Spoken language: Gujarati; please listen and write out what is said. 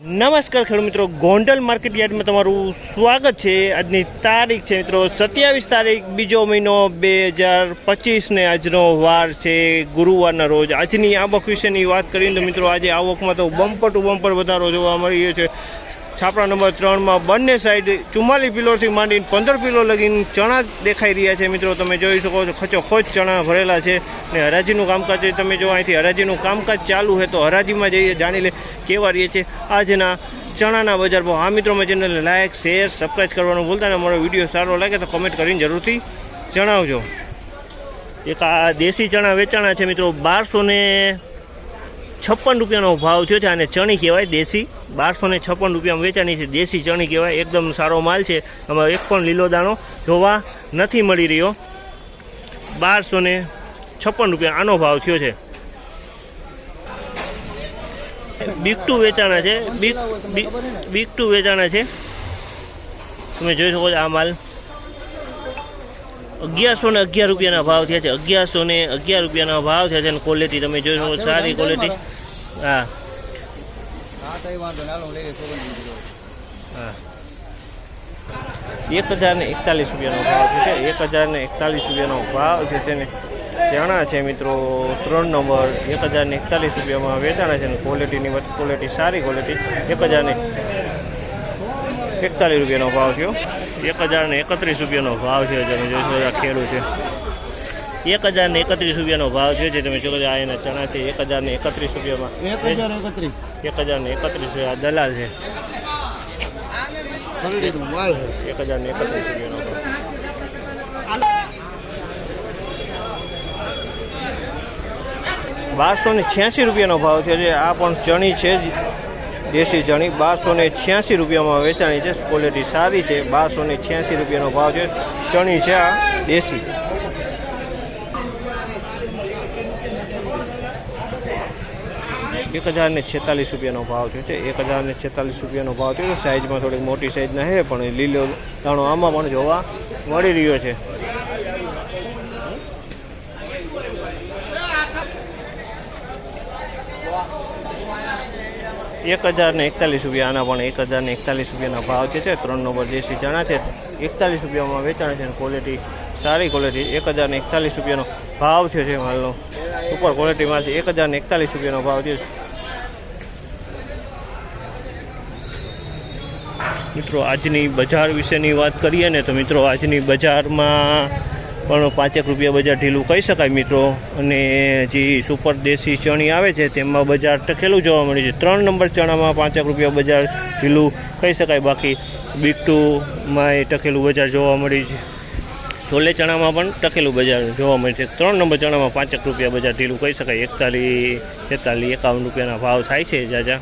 નમસ્કાર ખેડૂત મિત્રો, ગોંડલ માર્કેટ યાર્ડમાં તમારું સ્વાગત છે। આજની તારીખ છે મિત્રો 27 તારીખ બીજો મહિનો 2025 ને આજનો વાર છે ગુરુવારના રોજ। આજની આવક વિશેની વાત કરીએ તો મિત્રો આજે આવકમાં તો બમ્પર ટુ બમ્પર વધારો જોવા મળી રહ્યો છે। છાપરા નંબર 3માં બંને સાઈડ 44 કિલોથી માંડીને 15 કિલો લગીને ચણા દેખાઈ રહ્યા છે। મિત્રો તમે જોઈ શકો છો ખચોખચ ચણા ભરેલા છે ને હરાજીનું કામકાજ તમે જો અહીંથી હરાજીનું કામકાજ ચાલુ છે તો હરાજીમાં જઈએ જાણી લે કેવા રહે છે આજના ચણાના બજાર ભાવ। હા મિત્રો, મેં ચેનલને લાઇક શેર સબસ્ક્રાઈબ કરવાનું ભૂલતા ને મારો વિડીયો સારો લાગે તો કમેન્ટ કરીને જરૂરથી જણાવજો। એક આ દેશી ચણા વેચાણા છે મિત્રો 1256 રૂપિયાનો ભાવ થયો છે। અને ચણી કહેવાય દેશી, 1256 રૂપિયામાં વેચાણી છે। દેશી ચણી કહેવાય, એકદમ સારો માલ છે। આમાં એક પણ લીલો દાણો જોવા નથી મળી રહ્યો। 1256 રૂપિયા આનો ભાવ થયો છે। બીક ટુ વેચાણા છે, બીક ટુ વેચાણા છે। તમે જોઈ શકો છો આ માલ 1111 રૂપિયાના ભાવ થયા છે। 1111 રૂપિયાના ભાવ થયા છે અને ક્વોલિટી તમે જોઈ શકો સારી ક્વોલિટી। હા હા 1041 રૂપિયાનો ભાવ છે। 1041 રૂપિયાનો ભાવ છે તેને ચણા છે મિત્રો 3 નંબર 1041 રૂપિયામાં વેચાણા છે અને ક્વોલિટીની વાત ક્વોલિટી સારી ક્વોલિટી 1041 રૂપિયાનો ભાવ થયો। 1031 રૂપિયાનો ભાવ છે તમે જોશો આ ખેડૂ છે 1031 રૂપિયાનો ભાવ છે જે તમે જોશો આ એના ચણા છે 1031 રૂપિયામાં 1031 આ દલાલ છે 1031 રૂપિયાનો ભાવ। 1286 રૂપિયાનો ભાવ થયો છે। આ પણ ચણી છે દેશી ચણી 1286 રૂપિયામાં વેચાણી છે। ક્વોલિટી સારી છે। 1286 રૂપિયાનો ભાવ છે ચણી છે આ દેશી। ₹1046 રૂપિયાનો ભાવ થયો છે। 1046 રૂપિયાનો ભાવ થયો છે। સાઈઝમાં થોડીક મોટી સાઈઝના છે પણ લીલો દાણો આમાં પણ જોવા મળી રહ્યો છે। ₹1041 રૂપિયા આના પણ 1041 રૂપિયાના ભાવ છે। 3 નંબર દેશી ચણા છે 41 રૂપિયામાં વેચાણ છે ક્વોલિટી સારી ક્વોલિટી 1041 રૂપિયાનો ભાવ થયો છે માલનો ઉપર ક્વોલિટી માલ છે 1041 રૂપિયાનો ભાવ થયો છે। મિત્રો આજની બજાર વિશેની વાત કરીએ ને તો મિત્રો આજની બજારમાં પણ 5 રૂપિયા બજાર ઢીલું કહી શકાય મિત્રો। અને જે સુપર દેશી ચણી આવે છે તેમાં બજાર ટકેલું જોવા મળે છે। 3 નંબર ચણામાં 5 રૂપિયા બજાર ઢીલું કહી શકાય। બાકી બીક ટુમાં એ ટકેલું બજાર જોવા મળે છે। છોલે ચણામાં પણ ટકેલું બજાર જોવા મળે છે। 3 નંબર ચણામાં 5 રૂપિયા બજાર ઢીલું કહી શકાય। 41 46 51 રૂપિયાના ભાવ થાય છે જાજા।